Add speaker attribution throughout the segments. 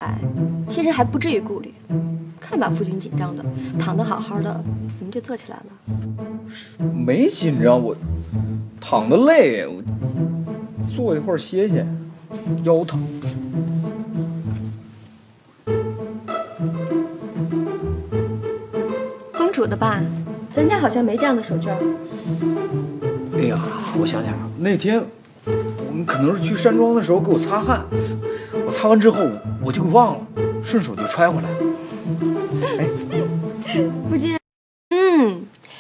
Speaker 1: 来，其实还不至于顾虑。看把夫君紧张的，躺得好好的，怎么就坐起来了？
Speaker 2: 没紧张，我躺得累，我坐一会儿歇歇，腰疼。
Speaker 1: 公主的吧？咱家好像没这样的手绢。
Speaker 2: 哎呀，我想想，那天我们可能是去山庄的时候给我擦汗，我擦完之后我就给忘了，顺手就揣回来了。哎，
Speaker 1: 夫君，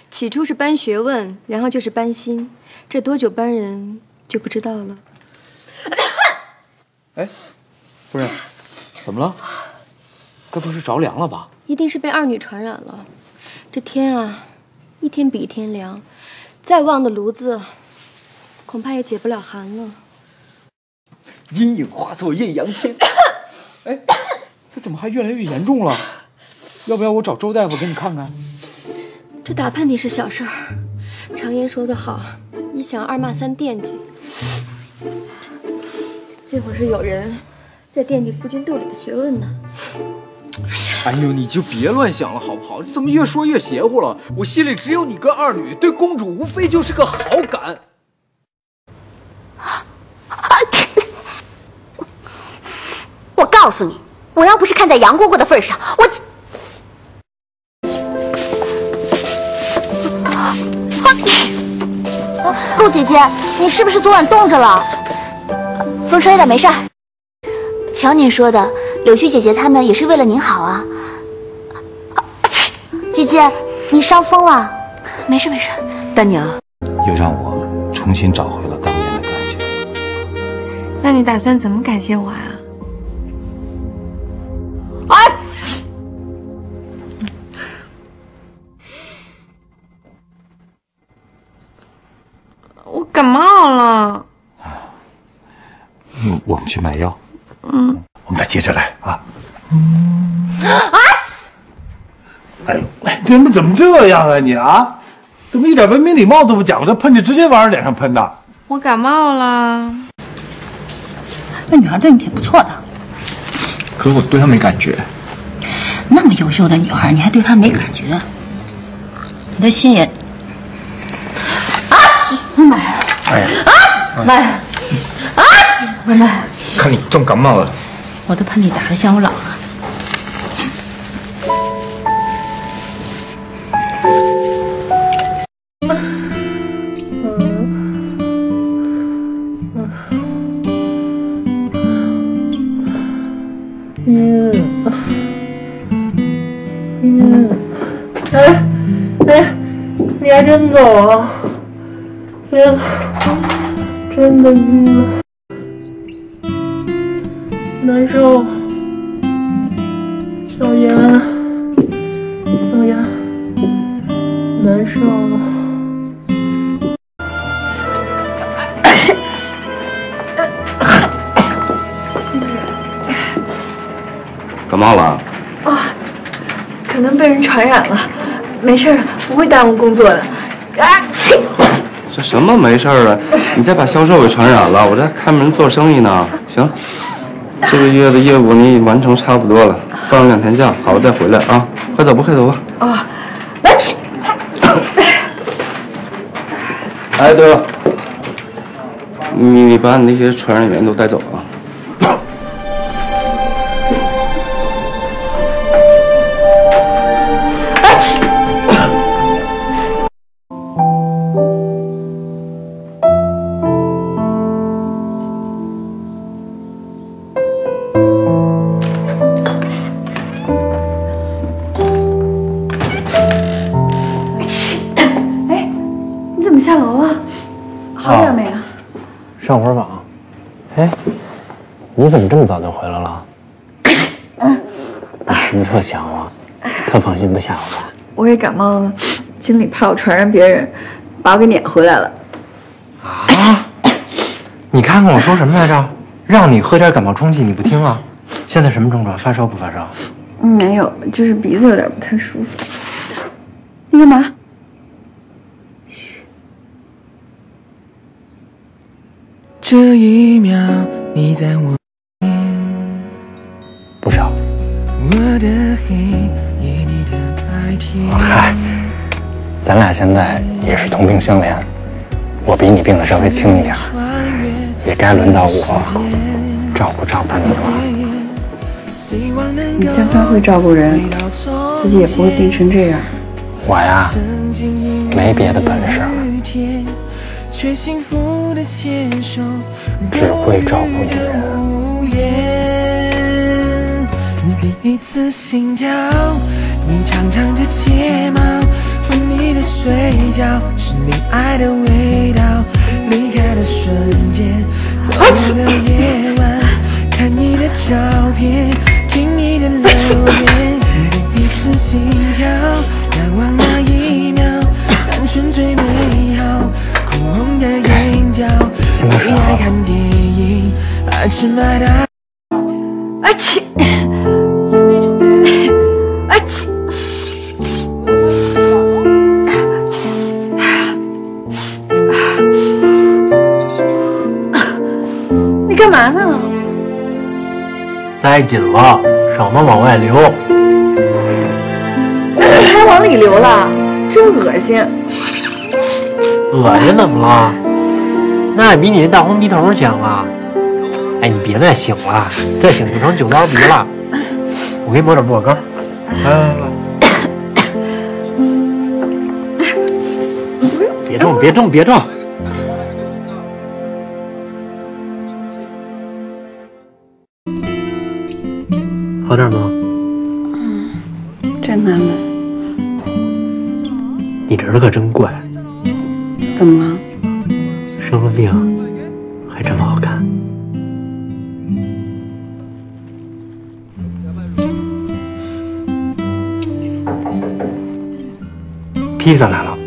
Speaker 1: 起初是搬学问，然后就是搬心，这多久搬人就不知道了。
Speaker 2: 哎，夫人，怎么了？该不是着凉了吧？
Speaker 1: 一定是被二女传染了。这天啊，一天比一天凉，再旺的炉子，恐怕也解不了寒了。
Speaker 2: 阴影化作艳阳天。哎，这怎么还越来越严重了？要不要我找周大夫给你看看？
Speaker 1: 这打喷嚏是小事儿，常言说得好，一想二骂三惦记。这会儿是有人在惦记夫君肚里的学问呢。
Speaker 2: 哎呦，你就别乱想了好不好？怎么越说越邪乎了？我心里只有你跟二女，对公主无非就是个好感。
Speaker 3: 我告诉你，我要不是看在杨姑姑的份上，陆姐姐，你是不是昨晚冻着了？风吹的，没事儿。瞧您说的，柳絮姐姐她们也是为了您好啊。姐姐，你伤风了？没事没事。
Speaker 4: 丹宁，
Speaker 5: 又让我重新找回了当年的感觉。
Speaker 4: 那你打算怎么感谢我啊？我感冒了。
Speaker 5: 我们去买药。我们再接着来啊。
Speaker 6: 哎，你们怎么这样啊你啊？怎么一点文明礼貌都不讲？这喷嚏直接往人脸上喷的。
Speaker 4: 我感冒了。
Speaker 7: 那女孩对你挺不错的。
Speaker 8: 可是我对她没感觉。
Speaker 7: 那么优秀的女孩，你还对她没感觉？你的心也……妈呀！
Speaker 8: 哎呀！
Speaker 7: 妈呀！妈呀！
Speaker 8: 看你重感冒了。
Speaker 7: 我的喷嚏打得像我姥啊！
Speaker 9: 哎，你还真走了，真的晕了，难受。小妍，难受。
Speaker 10: 感冒了？
Speaker 9: 啊，可能被人传染了。没事了，不会耽误工作的。
Speaker 10: 这什么没事了？你再把销售给传染了，我这开门做生意呢。行，这个月的业务你完成差不多了，放了2天假，好了再回来啊。快走吧，快走吧。
Speaker 9: 啊，
Speaker 10: 哎，对了，你把你那些传染源都带走啊。
Speaker 9: 下楼了，好点没啊？
Speaker 8: 上会儿网。哎，你怎么这么早就回来了？你特想我，特放心不下我吧？
Speaker 9: 我也感冒了，经理怕我传染别人，把我给撵回来了。
Speaker 8: 啊！你看看我说什么来着？让你喝点感冒冲剂，你不听啊？现在什么症状？发烧不发烧？
Speaker 9: 没有，就是鼻子有点不太舒服。你干嘛？
Speaker 11: 这一秒，你在我。
Speaker 8: 不少。嗨，咱俩现在也是同病相怜，我比你病得稍微轻一点，也该轮到我照顾你了。
Speaker 11: 你真该会照顾人，自己也不会病成这样。
Speaker 8: 我呀，没别的本事，只会照顾女人。
Speaker 12: 第一次心跳，你长长的睫毛，吻你的嘴角，是你爱的味道。离开的瞬间，走过的夜晚，看你的照片，听你的留言。第一次心跳，难忘那一秒，单纯最美好，哭红的眼角，你爱看电影，爱吃麦当。
Speaker 9: 哎去！哎去！你干嘛呢？
Speaker 8: 塞紧了，省得往外流。
Speaker 9: 还往里流了，真恶心！
Speaker 8: 恶心怎么了？那也比你那大红鼻头强啊！哎，你别再醒了，再醒就成酒糟鼻了。我给你抹点薄荷膏。来，别动！好点吗？
Speaker 11: 真难闻。
Speaker 8: 你这人可真怪，
Speaker 11: 怎么了？
Speaker 8: 生了病还这么好看。披萨来了。